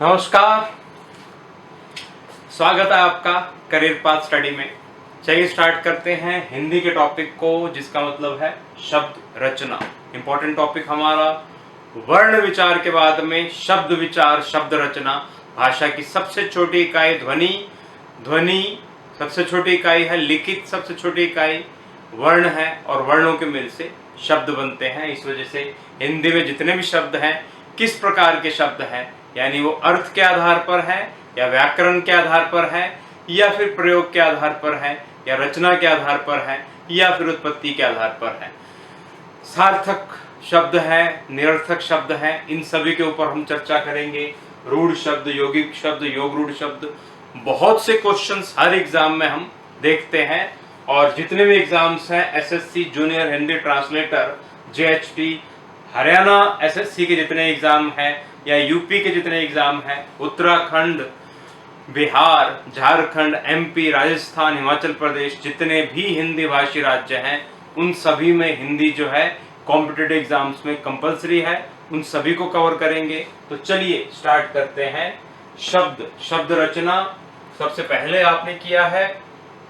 नमस्कार, स्वागत है आपका करियर पाथ स्टडी में। चलिए स्टार्ट करते हैं हिंदी के टॉपिक को, जिसका मतलब है शब्द रचना। इंपॉर्टेंट टॉपिक हमारा वर्ण विचार के बाद में शब्द विचार, शब्द रचना। भाषा की सबसे छोटी इकाई ध्वनि, ध्वनि सबसे छोटी इकाई है, लिखित सबसे छोटी इकाई वर्ण है, और वर्णों के मिल से शब्द बनते हैं। इस वजह से हिंदी में जितने भी शब्द हैं, किस प्रकार के शब्द हैं, यानी वो अर्थ के आधार पर है, या व्याकरण के आधार पर है, या फिर प्रयोग के आधार पर है, या रचना के आधार पर है, या फिर उत्पत्ति के आधार पर है। सार्थक शब्द है, निरर्थक शब्द है, इन सभी के ऊपर हम चर्चा करेंगे। रूढ़ शब्द, यौगिक शब्द, योग रूढ़ शब्द, बहुत से क्वेश्चंस हर एग्जाम में हम देखते हैं। और जितने भी एग्जाम्स हैं, SSC junior Hindi translator, JHT, Haryana SSC के जितने एग्जाम हैं, या यूपी के जितने एग्जाम हैं, उत्तराखंड, बिहार, झारखंड, एमपी, राजस्थान, हिमाचल प्रदेश, जितने भी हिंदी भाषी राज्य हैं, उन सभी में हिंदी जो है कॉम्पिटिटिव एग्जाम्स में कंपलसरी है। उन सभी को कवर करेंगे। तो चलिए स्टार्ट करते हैं। शब्द, शब्द रचना सबसे पहले आपने किया है,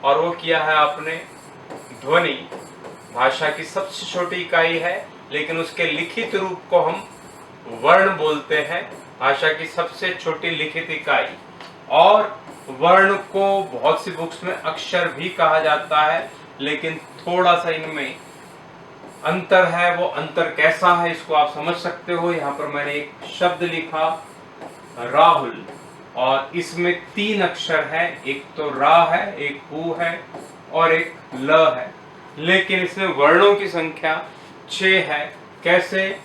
और वो किया है आपने ध्वनि। भाषा की सबसे छोटी इकाई है, लेकिन उसके लिखित रूप को हम वर्ण बोलते हैं। भाषा की सबसे छोटी लिखित इकाई, और वर्ण को बहुत सी बुक्स में अक्षर भी कहा जाता है, लेकिन थोड़ा सा इनमें अंतर है। वो अंतर कैसा है इसको आप समझ सकते हो। यहाँ पर मैंने एक शब्द लिखा राहुल, और इसमें 3 अक्षर हैं, एक तो रा है, एक हु है, और एक ल है, लेकिन इसमें वर्णों की संख्या 6 है। कैसे,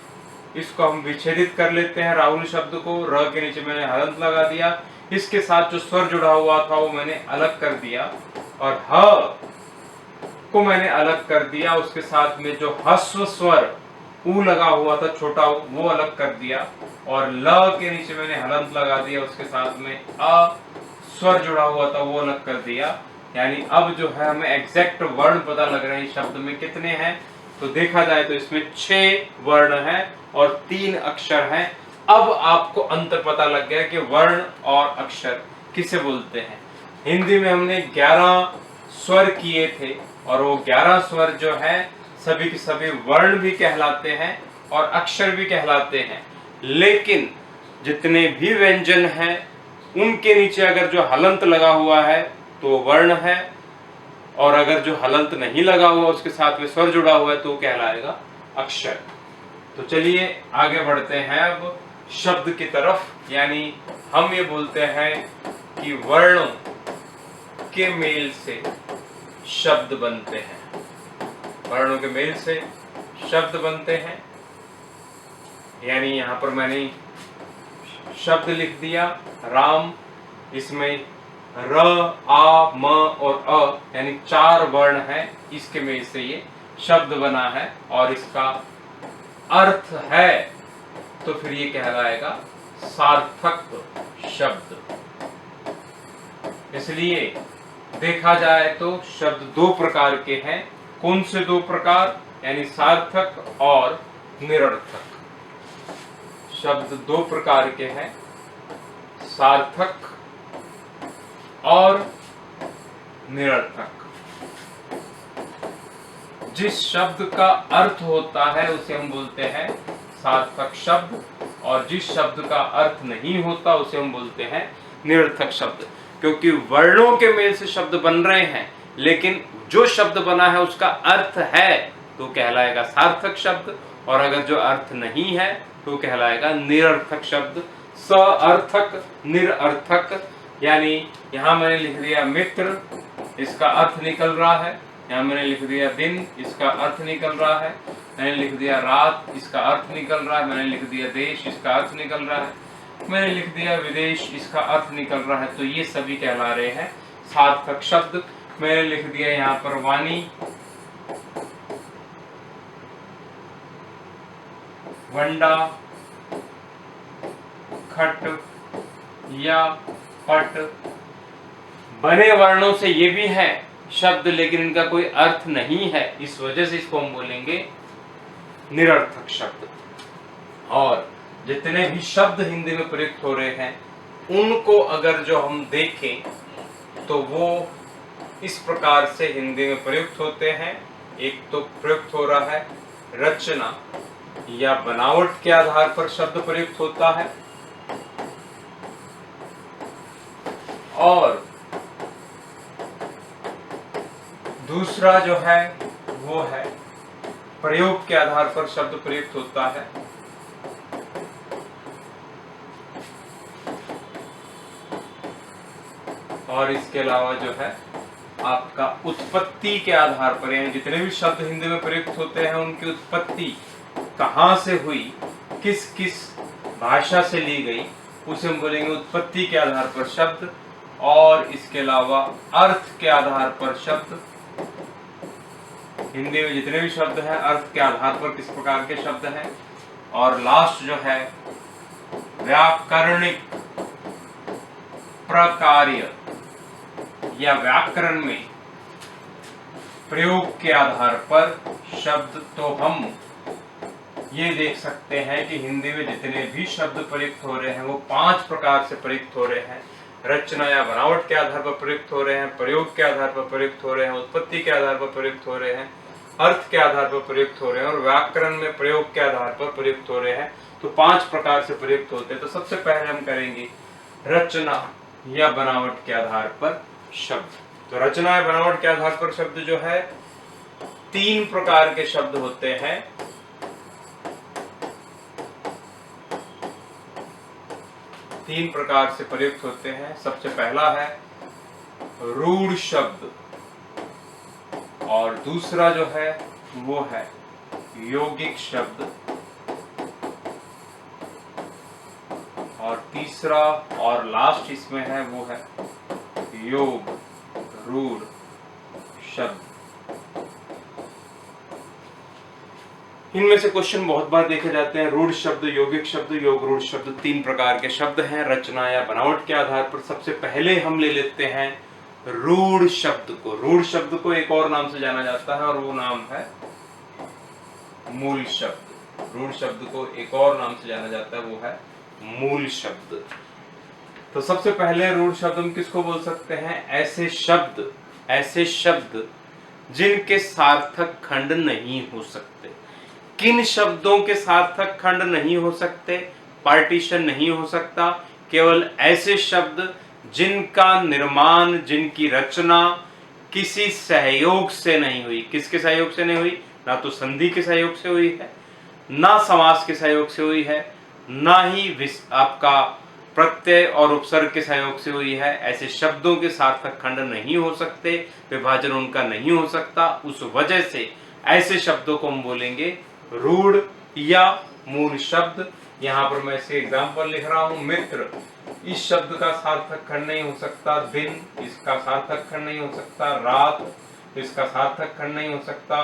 इसको हम विच्छेदित कर लेते हैं। राहुल शब्द को र के नीचे मैंने हलंत लगा दिया, इसके साथ जो स्वर जुड़ा हुआ था वो मैंने अलग कर दिया, और ह को मैंने अलग कर दिया। उसके साथ में जो ह्स्व स्वर ऊ लगा हुआ था, छोटा ऊ, वो अलग कर दिया, और ल के नीचे मैंने हलंत लगा दिया। उसके साथ में अ स्वर जुड़ा हुआ था, वो अलग कर दिया। यानी अब जो है हमें एग्जैक्ट वर्ण पता लग रहे हैं शब्द में कितने हैं। तो देखा जाए तो इसमें 6 वर्ण हैं और 3 अक्षर हैं। अब आपको अंतर पता लग गया कि वर्ण और अक्षर किसे बोलते हैं। हिंदी में हमने 11 स्वर किए थे, और वो 11 स्वर जो है सभी के सभी वर्ण भी कहलाते हैं और अक्षर भी कहलाते हैं। लेकिन जितने भी व्यंजन हैं, उनके नीचे अगर जो हलंत लगा हुआ है तो वर्ण है, और अगर जो हलंत नहीं लगा हुआ उसके साथ में स्वर जुड़ा हुआ है तो कहलाएगा अक्षर। तो चलिए आगे बढ़ते हैं अब शब्द की तरफ। यानी हम ये बोलते हैं कि वर्णों के मेल से शब्द बनते हैं। वर्णों के मेल से शब्द बनते हैं। यानी यहाँ पर मैंने शब्द लिख दिया राम, इसमें र, आ, म और अ यानी 4 वर्ण हैं, इसके मेल से ये शब्द बना है, और इसका अर्थ है तो फिर ये कहलाएगा सार्थक शब्द। इसलिए देखा जाए तो शब्द 2 प्रकार के हैं। कौन से 2 प्रकार, यानी सार्थक और निरर्थक। शब्द 2 प्रकार के हैं, सार्थक और निरर्थक। जिस शब्द का अर्थ होता है उसे हम बोलते हैं सार्थक शब्द, और जिस शब्द का अर्थ नहीं होता उसे हम बोलते हैं निरर्थक शब्द। क्योंकि वर्णों के मेल से शब्द बन रहे हैं, लेकिन जो शब्द बना है उसका अर्थ है तो कहलाएगा सार्थक शब्द, और अगर जो अर्थ नहीं है तो कहलाएगा निरर्थक शब्द। सार्थक, निरर्थक। यानी यहाँ मैंने लिख दिया मित्र, इसका अर्थ निकल रहा है। यहाँ मैंने लिख दिया दिन, इसका अर्थ निकल रहा है। मैंने लिख दिया रात, इसका अर्थ निकल रहा है। मैंने लिख दिया देश, इसका अर्थ निकल रहा है। मैंने लिख दिया विदेश, इसका अर्थ निकल रहा है। तो ये सभी कहला रहे हैं सार्थक शब्द। मैंने लिख दिया यहाँ पर वाणी, वंडा, खट या पट। बने वर्णों से ये भी है शब्द, लेकिन इनका कोई अर्थ नहीं है, इस वजह से इसको हम बोलेंगे निरर्थक शब्द। और जितने भी शब्द हिंदी में प्रयुक्त हो रहे हैं उनको अगर जो हम देखें तो वो इस प्रकार से हिंदी में प्रयुक्त होते हैं। एक तो प्रयुक्त हो रहा है रचना या बनावट के आधार पर शब्द प्रयुक्त होता है, और दूसरा जो है वो है प्रयोग के आधार पर शब्द प्रयुक्त होता है। और इसके अलावा जो है आपका उत्पत्ति के आधार पर, यानी जितने भी शब्द हिंदी में प्रयुक्त होते हैं उनकी उत्पत्ति कहाँ से हुई, किस किस भाषा से ली गई, उसे हम बोलेंगे उत्पत्ति के आधार पर शब्द। और इसके अलावा अर्थ के आधार पर शब्द, हिंदी में जितने भी शब्द हैं अर्थ के आधार पर किस प्रकार के शब्द हैं। और लास्ट जो है व्याकरणिक प्रकार्य या व्याकरण में प्रयोग के आधार पर शब्द। तो हम ये देख सकते हैं कि हिंदी में जितने भी शब्द प्रयुक्त हो रहे हैं वो 5 प्रकार से प्रयुक्त हो रहे हैं। रचना या बनावट के आधार पर प्रयुक्त हो रहे हैं, प्रयोग के आधार पर प्रयुक्त हो रहे हैं, उत्पत्ति के आधार पर प्रयुक्त हो रहे हैं, अर्थ के आधार पर प्रयुक्त हो रहे हैं, और व्याकरण में प्रयोग के आधार पर प्रयुक्त हो रहे हैं। तो 5 प्रकार से प्रयुक्त होते हैं। तो सबसे पहले हम करेंगे रचना या बनावट के आधार पर शब्द। तो रचना या बनावट के आधार पर शब्द जो है 3 प्रकार के शब्द होते हैं। तीन प्रकार से प्रयुक्त होते हैं। सबसे पहला है रूढ़ शब्द, और दूसरा जो है वो है यौगिक शब्द, और तीसरा और लास्ट इसमें है वो है योग रूढ़ शब्द। इनमें से क्वेश्चन बहुत बार देखे जाते हैं। रूढ़ शब्द, यौगिक शब्द, योग रूढ़ शब्द 3 प्रकार के शब्द हैं रचना या बनावट के आधार पर। सबसे पहले हम ले लेते हैं रूढ़ शब्द को। रूढ़ शब्द को एक और नाम से जाना जाता है और वो नाम है मूल शब्द। रूढ़ शब्द को एक और नाम से जाना जाता है, वो है मूल शब्द। तो सबसे पहले रूढ़ शब्द हम किसको बोल सकते हैं? ऐसे शब्द जिनके सार्थक खंड नहीं हो सकते। किन शब्दों के सार्थक खंड नहीं हो सकते, पार्टीशन नहीं हो सकता? केवल ऐसे शब्द जिनका निर्माण, जिनकी रचना किसी सहयोग से नहीं हुई। किसके सहयोग से नहीं हुई? ना तो संधि के सहयोग से हुई है, ना समास के सहयोग से हुई है, ना ही आपका प्रत्यय और उपसर्ग के सहयोग से हुई है। ऐसे शब्दों के सार्थक खंड नहीं हो सकते, विभाजन उनका नहीं हो सकता। उस वजह से ऐसे शब्दों को हम बोलेंगे रूढ़ या मूल शब्द। यहाँ पर मैं इसके एग्जाम्पल लिख रहा हूँ। मित्र, इस शब्द का सार्थक खंड नहीं हो सकता। दिन, इसका सार्थक खंड नहीं हो सकता। रात, इसका सार्थक खंड नहीं हो सकता।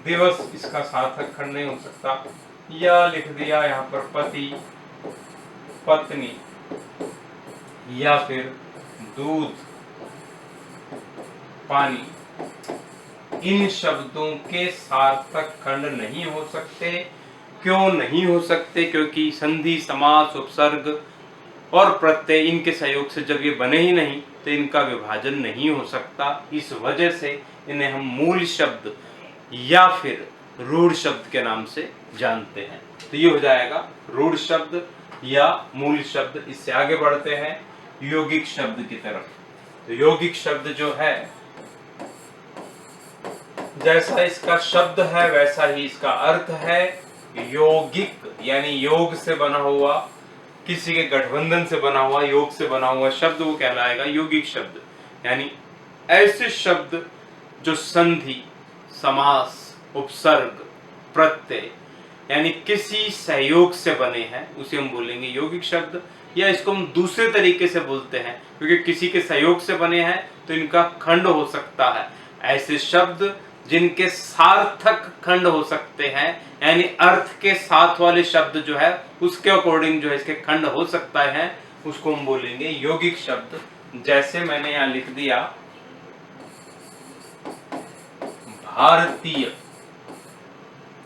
दिवस, इसका सार्थक खंड नहीं हो सकता। या लिख दिया यहाँ पर पति, पत्नी, या फिर दूध, पानी। इन शब्दों के सार्थक खंड नहीं हो सकते। क्यों नहीं हो सकते? क्योंकि संधि, समास, उपसर्ग और प्रत्यय इनके सहयोग से जब ये बने ही नहीं तो इनका विभाजन नहीं हो सकता। इस वजह से इन्हें हम मूल शब्द या फिर रूढ़ शब्द के नाम से जानते हैं। तो ये हो जाएगा रूढ़ शब्द या मूल शब्द। इससे आगे बढ़ते हैं यौगिक शब्द की तरफ। तो यौगिक शब्द जो है, जैसा इसका शब्द है वैसा ही इसका अर्थ है। यौगिक यानी योग से बना हुआ, किसी के गठबंधन से बना हुआ, योग से बना हुआ शब्द वो कहलाएगा यौगिक शब्द। यानी ऐसे शब्द जो संधि, समास, उपसर्ग, प्रत्यय यानी किसी सहयोग से बने हैं उसे हम बोलेंगे यौगिक शब्द। या इसको हम दूसरे तरीके से बोलते हैं, क्योंकि किसी के सहयोग से बने हैं तो इनका खंड हो सकता है। ऐसे शब्द जिनके सार्थक खंड हो सकते हैं, यानी अर्थ के साथ वाले शब्द जो है उसके अकॉर्डिंग जो है इसके खंड हो सकता है, उसको हम बोलेंगे यौगिक शब्द। जैसे मैंने यहाँ लिख दिया भारतीय,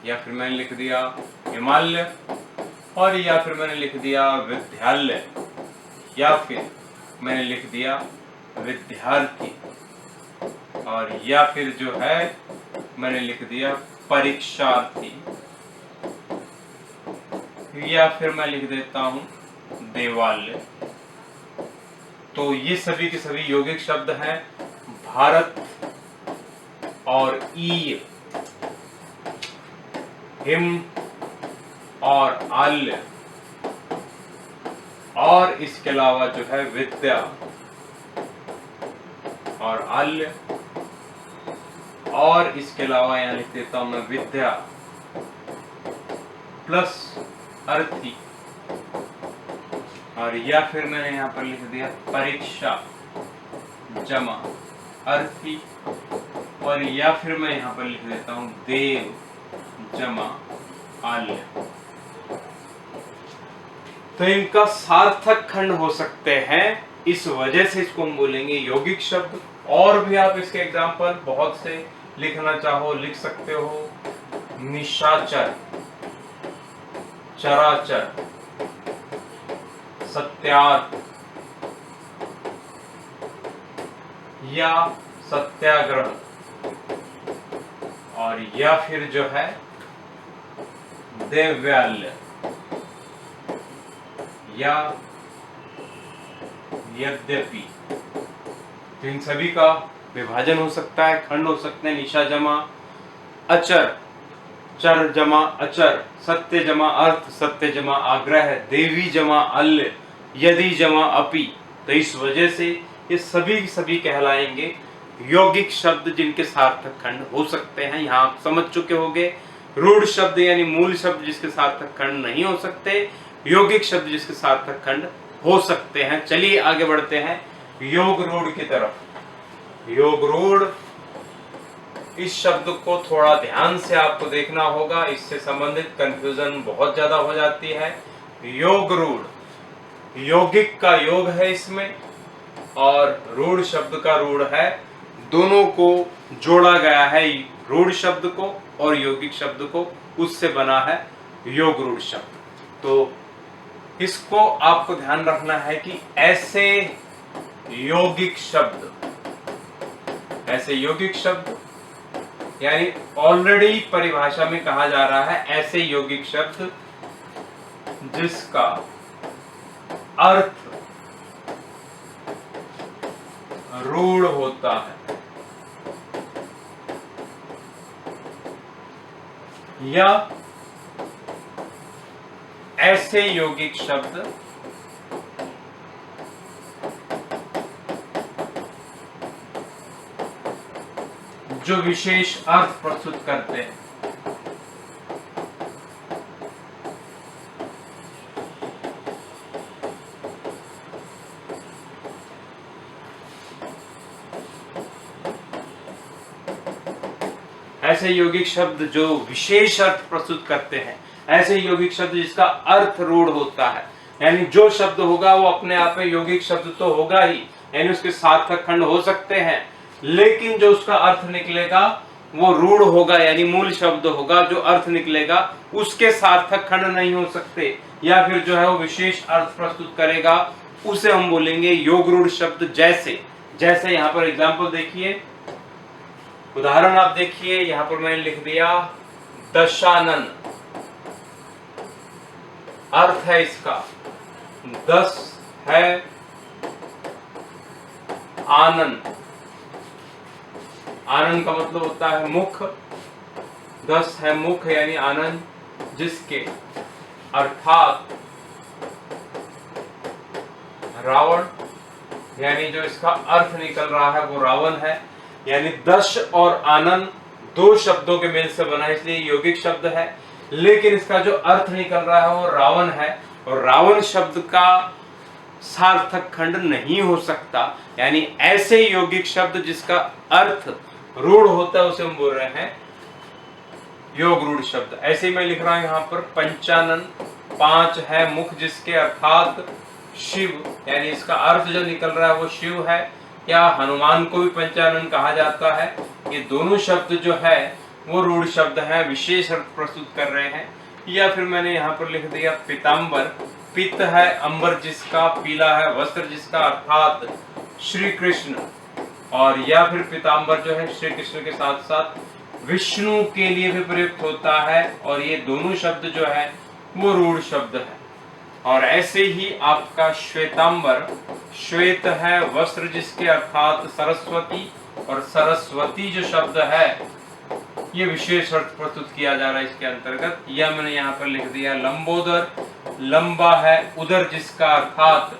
या फिर मैंने लिख दिया हिमालय, और या फिर मैंने लिख दिया विद्यालय। या फिर मैंने लिख दिया विद्यार्थी, और या फिर जो है मैंने लिख दिया परीक्षार्थी, या फिर मैं लिख देता हूं देवालय। तो ये सभी के सभी यौगिक शब्द हैं। भारत और ईय, हिम और आल्य, और इसके अलावा जो है विद्या और आल्य, और इसके अलावा यहां लिख देता हूं मैं विद्या प्लस अर्थी, और या फिर मैंने यहां पर लिख दिया परीक्षा जमा अर्थी, और या फिर मैं यहां पर लिख देता हूं देव जमा आल्य। तो इनका सार्थक खंड हो सकते हैं, इस वजह से इसको हम बोलेंगे यौगिक शब्द। और भी आप इसके एग्जाम्पल बहुत से लिखना चाहो लिख सकते हो। निशाचर, चराचर, सत्यार्थ या सत्याग्रह, और या फिर जो है देव्याल्य या यद्यपि। तो इन सभी का विभाजन हो सकता है, खंड हो सकते हैं। निशा जमा अचर, चर जमा अचर, सत्य जमा अर्थ, सत्य जमा आग्रह, देवी जमा अल्य, यदि जमा अपि। तो इस वजह से ये सभी कहलाएंगे यौगिक शब्द जिनके सार्थक खंड हो सकते हैं। यहाँ आप समझ चुके होंगे रूढ़ शब्द यानी मूल शब्द जिसके सार्थक खंड नहीं हो सकते, यौगिक शब्द जिसके सार्थक खंड हो सकते हैं। चलिए आगे बढ़ते हैं योग रूढ़ की तरफ। योग रूढ़, इस शब्द को थोड़ा ध्यान से आपको देखना होगा, इससे संबंधित कंफ्यूजन बहुत ज्यादा हो जाती है। योग रूढ़, यौगिक का योग है इसमें और रूढ़ शब्द का रूढ़ है, दोनों को जोड़ा गया है, रूढ़ शब्द को और यौगिक शब्द को, उससे बना है योग रूढ़ शब्द। तो इसको आपको ध्यान रखना है कि ऐसे यौगिक शब्द यानी ऑलरेडी परिभाषा में कहा जा रहा है ऐसे यौगिक शब्द जिसका अर्थ रूढ़ होता है, या ऐसे यौगिक शब्द जो विशेष अर्थ प्रस्तुत करते हैं। ऐसे यौगिक शब्द जो विशेष अर्थ प्रस्तुत करते हैं, ऐसे यौगिक शब्द जिसका अर्थ रूढ़ होता है, यानी जो शब्द होगा वो अपने आप में यौगिक शब्द तो होगा ही, यानी उसके सार्थक खंड हो सकते हैं, लेकिन जो उसका अर्थ निकलेगा वो रूढ़ होगा, यानी मूल शब्द होगा। जो अर्थ निकलेगा उसके सार्थक खंड नहीं हो सकते, या फिर जो है वो विशेष अर्थ प्रस्तुत करेगा, उसे हम बोलेंगे योग रूढ़ शब्द। जैसे यहाँ पर एग्जाम्पल देखिए, उदाहरण आप देखिए, यहाँ पर मैंने लिख दिया दशानन, अर्थ है इसका दस है आनंद, आनंद का मतलब होता है मुख, 10 है मुख यानी आनंद, जिसके अर्थात रावण, यानी जो इसका अर्थ निकल रहा है वो रावण है, यानी 10 और आनंद दो शब्दों के मेल से बना है, इसलिए यौगिक शब्द है, लेकिन इसका जो अर्थ निकल रहा है वो रावण है, और रावण शब्द का सार्थक खंड नहीं हो सकता, यानी ऐसे यौगिक शब्द जिसका अर्थ रूढ़ होता है उसे हम बोल रहे हैं योग रूढ़ शब्द। ऐसे ही मैं लिख रहा हूं यहाँ पर पंचानन, 5 है मुख जिसके अर्थात शिव, यानी इसका अर्थ जो निकल रहा है वो शिव है, या हनुमान को भी पंचानन कहा जाता है। ये दोनों शब्द जो है वो रूढ़ शब्द है, विशेष अर्थ प्रस्तुत कर रहे हैं। या फिर मैंने यहाँ पर लिख दिया पीताम्बर, पित है अंबर जिसका, पीला है वस्त्र जिसका अर्थात श्री कृष्ण, और या फिर पीतांबर जो है श्री कृष्ण के साथ साथ विष्णु के लिए भी प्रयुक्त होता है, और ये दोनों शब्द जो है वो रूढ़ शब्द है। और ऐसे ही आपका श्वेतांबर, श्वेत है वस्त्र जिसके अर्थात सरस्वती, और सरस्वती जो शब्द है ये विशेष अर्थ प्रस्तुत किया जा रहा है इसके अंतर्गत। यह मैंने यहाँ पर लिख दिया। लंबोदर, लंबा है उदर जिसका अर्थात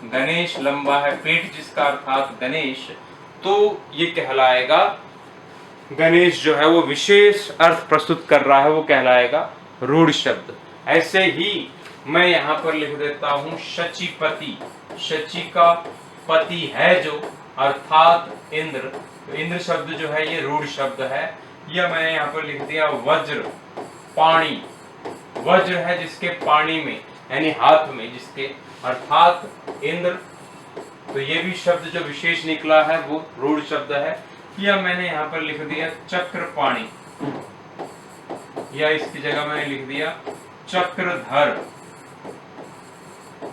गणेश, लंबा है पेट जिसका अर्थात गणेश, तो ये कहलाएगा, गणेश जो है वो विशेष अर्थ प्रस्तुत कर रहा है, वो कहलाएगा रूढ़ शब्द। ऐसे ही मैं यहाँ पर लिख देता हूँ शचीपति, शची का पति है जो अर्थात इंद्र, तो इंद्र शब्द जो है ये रूढ़ शब्द है। यह मैंने यहाँ पर लिख दिया। वज्र, पाणी, वज्र है जिसके पाणी में यानी हाथ में जिसके अर्थात इंद्र, तो ये भी शब्द जो विशेष निकला है वो रूढ़ शब्द है। यह मैंने यहाँ पर लिख दिया चक्रपाणी, या इसकी जगह मैंने लिख दिया चक्रधर।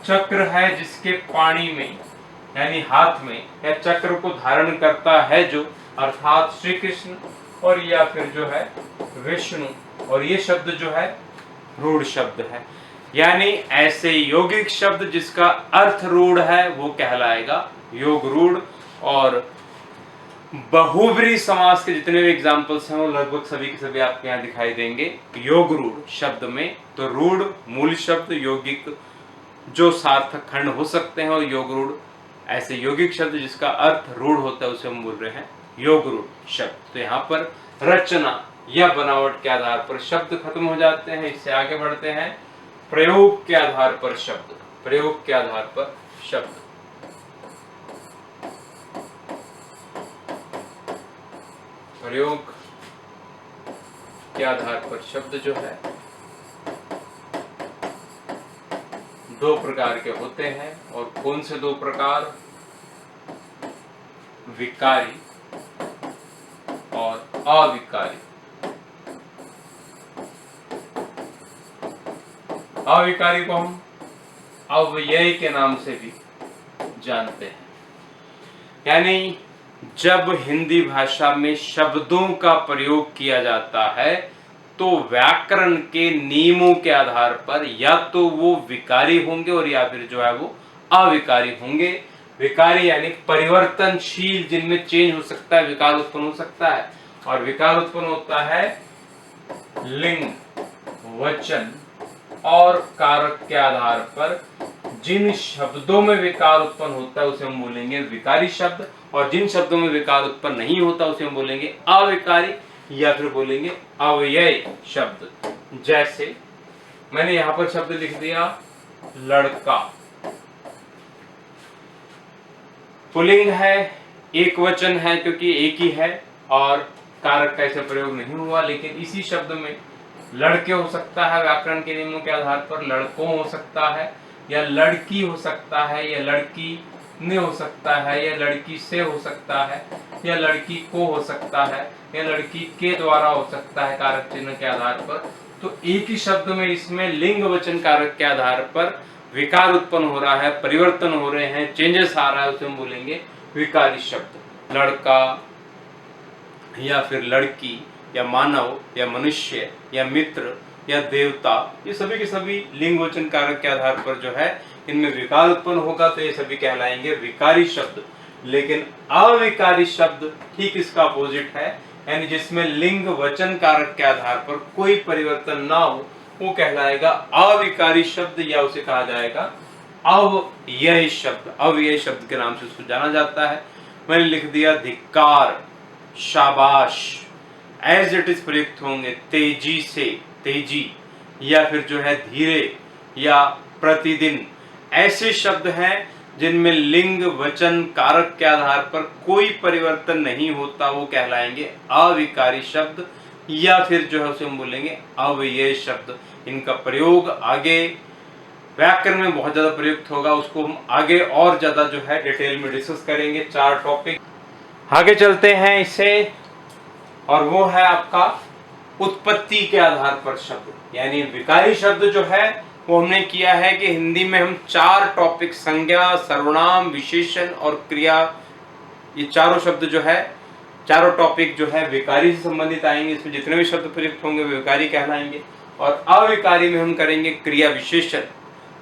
चक्र है जिसके पाणी में यानी हाथ में, या चक्र को धारण करता है जो अर्थात श्री कृष्ण, और या फिर जो है विष्णु, और ये शब्द जो है रूढ़ शब्द है। यानी ऐसे यौगिक शब्द जिसका अर्थ रूढ़ है वो कहलाएगा योग रूढ़। और बहुब्री समास के जितने भी एग्जाम्पल्स हैं वो लगभग सभी के सभी आपके यहाँ दिखाई देंगे योग रूढ़ शब्द में। तो रूढ़ मूल शब्द, यौगिक जो सार्थक खंड हो सकते हैं, और योग रूढ़ ऐसे यौगिक शब्द जिसका अर्थ रूढ़ होता है उसे हम बोल रहे हैं योग रूढ़ शब्द। तो यहाँ पर रचना या बनावट के आधार पर शब्द खत्म हो जाते हैं। इससे आगे बढ़ते हैं प्रयोग के आधार पर शब्द, प्रयोग के आधार पर शब्द। प्रयोग के आधार पर शब्द जो है दो प्रकार के होते हैं। और कौन से दो प्रकार? विकारी और अविकारी। अविकारी को हम अव्यय के नाम से भी जानते हैं। यानी जब हिंदी भाषा में शब्दों का प्रयोग किया जाता है तो व्याकरण के नियमों के आधार पर या तो वो विकारी होंगे और या फिर जो है वो अविकारी होंगे। विकारी यानी परिवर्तनशील, जिनमें चेंज हो सकता है, विकार उत्पन्न हो सकता है। और विकार उत्पन्न होता है लिंग, वचन और कारक के आधार पर। जिन शब्दों में विकार उत्पन्न होता है उसे हम बोलेंगे विकारी शब्द, और जिन शब्दों में विकार उत्पन्न नहीं होता उसे हम बोलेंगे अविकारी या फिर बोलेंगे अव्यय शब्द। जैसे मैंने यहां पर शब्द लिख दिया लड़का, पुल्लिंग है, एक वचन है क्योंकि एक ही है और कारक का ऐसा प्रयोग नहीं हुआ। लेकिन इसी शब्द में लड़के हो सकता है, व्याकरण के नियमों के आधार पर लड़कों हो सकता है, या लड़की हो सकता है, या लड़की ने हो सकता है, या लड़की से हो सकता है, या लड़की को हो सकता है, या लड़की के द्वारा हो सकता है कारक चिन्ह के आधार पर। तो एक ही शब्द में इसमें लिंग वचन कारक के आधार पर विकार उत्पन्न हो रहा है, परिवर्तन हो रहे हैं, चेंजेस आ रहा है, उसे हम बोलेंगे विकारी शब्द। लड़का या फिर लड़की या मानव या मनुष्य या मित्र या देवता, ये सभी के सभी लिंग वचन कारक के आधार पर जो है इनमें विकार उत्पन्न होगा, तो ये सभी कहलाएंगे विकारी शब्द। लेकिन अविकारी शब्द ठीक इसका अपोजिट है, यानी जिसमें लिंग वचन कारक के आधार पर कोई परिवर्तन ना हो वो कहलाएगा अविकारी शब्द, या उसे कहा जाएगा अव्यय शब्द। अव्यय शब्द के नाम से उसको जाना जाता है। मैंने लिख दिया धिक्कार, शाबाश, एज इट इज प्रयुक्त होंगे तेजी से, तेजी, या फिर जो है धीरे या प्रतिदिन। ऐसे शब्द हैं जिनमें लिंग वचन कारक के आधार पर कोई परिवर्तन नहीं होता, वो कहलाएंगे अविकारी शब्द, या फिर जो है उसे हम बोलेंगे अव्यय शब्द। इनका प्रयोग आगे व्याकरण में बहुत ज्यादा प्रयुक्त होगा, उसको हम आगे और ज्यादा जो है डिटेल में डिस्कस करेंगे। 4 टॉपिक आगे चलते हैं इसे, और वो है आपका उत्पत्ति के आधार पर शब्द। यानी विकारी शब्द जो है वो हमने किया है कि हिंदी में हम 4 टॉपिक संज्ञा, सर्वनाम, विशेषण और क्रिया, ये चारों शब्द जो है, चारों टॉपिक जो है विकारी से संबंधित आएंगे। इसमें जितने भी शब्द प्रयुक्त होंगे वे विकारी कहलाएंगे। और अविकारी में हम करेंगे क्रिया विशेषण,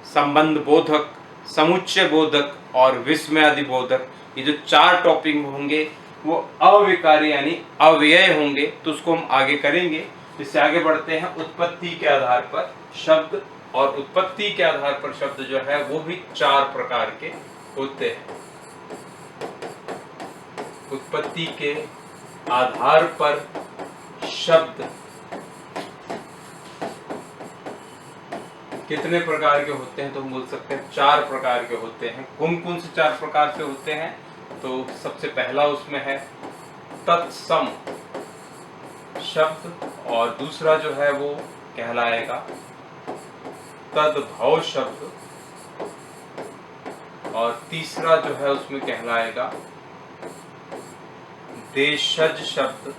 संबंध बोधक, समुच्चय बोधक और विस्मयादि बोधक। ये जो 4 टॉपिक होंगे वो अविकारी यानी अव्यय होंगे, तो उसको हम आगे करेंगे। इससे आगे बढ़ते हैं उत्पत्ति के आधार पर शब्द, और उत्पत्ति के आधार पर शब्द जो है वो भी 4 प्रकार के होते हैं। उत्पत्ति के आधार पर शब्द कितने प्रकार के होते हैं, तो हम बोल सकते हैं 4 प्रकार के होते हैं। कौन कौन से 4 प्रकार से होते हैं, तो सबसे पहला उसमें है तत्सम शब्द, और दूसरा जो है वो कहलाएगा तद्भव शब्द, और तीसरा जो है उसमें कहलाएगा देशज शब्द,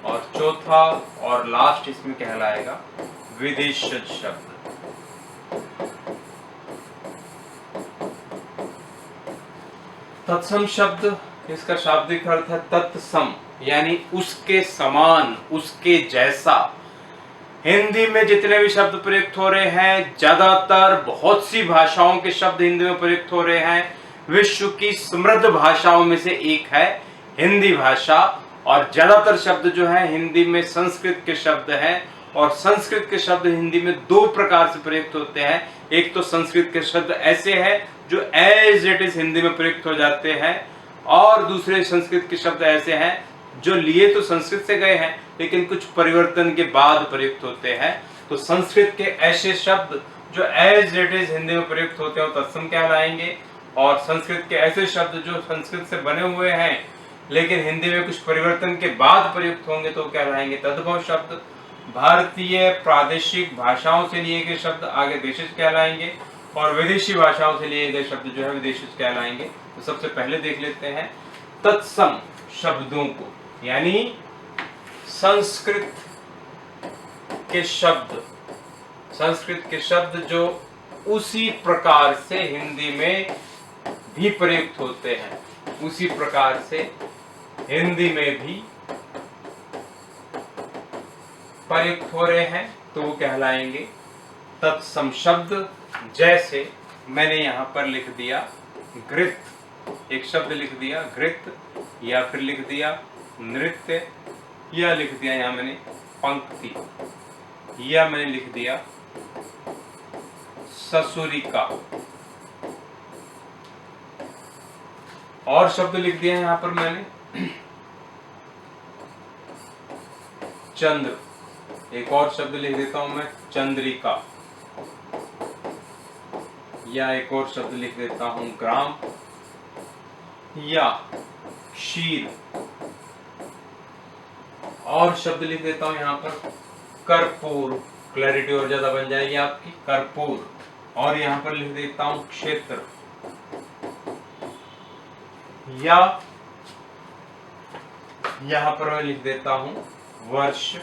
और चौथा और लास्ट इसमें कहलाएगा विदेशज शब्द। तत्सम शब्द, इसका शाब्दिक अर्थ है तत्सम, यानी उसके समान, उसके जैसा। हिंदी में जितने भी शब्द प्रयुक्त हो रहे हैं, ज्यादातर बहुत सी भाषाओं के शब्द हिंदी में प्रयुक्त हो रहे हैं। विश्व की समृद्ध भाषाओं में से एक है हिंदी भाषा, और ज्यादातर शब्द जो है हिंदी में संस्कृत के शब्द हैं, और संस्कृत के शब्द हिंदी में 2 प्रकार से प्रयुक्त होते हैं। एक तो संस्कृत के शब्द ऐसे हैं जो एज इट इज हिंदी में प्रयुक्त हो जाते हैं, और दूसरे संस्कृत के शब्द ऐसे हैं जो लिए तो संस्कृत से गए हैं लेकिन कुछ परिवर्तन के बाद प्रयुक्त होते हैं। तो संस्कृत के ऐसे शब्द जो एज इट इज हिंदी में प्रयुक्त होते हैं वो तत्सम कहलाएंगे, और संस्कृत के ऐसे शब्द जो संस्कृत से बने हुए हैं लेकिन हिंदी में कुछ परिवर्तन के बाद प्रयुक्त होंगे तो कहलाएंगे तद्भव शब्द। भारतीय प्रादेशिक भाषाओं से लिए गए शब्द आगे देशज कहलाएंगे, और विदेशी भाषाओं से लिए गए शब्द जो है विदेशज कहलाएंगे। तो सबसे पहले देख लेते हैं तत्सम शब्दों को, यानी संस्कृत के शब्द, संस्कृत के शब्द जो उसी प्रकार से हिंदी में भी प्रयुक्त होते हैं, उसी प्रकार से हिंदी में भी प्रयुक्त हो रहे हैं, तो वो कहलाएंगे तत्सम शब्द। जैसे मैंने यहाँ पर लिख दिया घृत, एक शब्द लिख दिया घृत, या फिर लिख दिया नृत्य, या लिख दिया यहाँ मैंने पंक्ति, या मैंने लिख दिया ससुरिका, और शब्द लिख दिया यहाँ पर मैंने चंद्र, एक और शब्द लिख देता हूं मैं चंद्रिका, या एक और शब्द लिख देता हूं ग्राम, या शीर, और शब्द लिख देता हूं यहां पर कर्पूर, क्लैरिटी और ज्यादा बन जाएगी आपकी, कर्पूर, और यहां पर लिख देता हूं क्षेत्र, या यहां पर मैं लिख देता हूं वर्ष।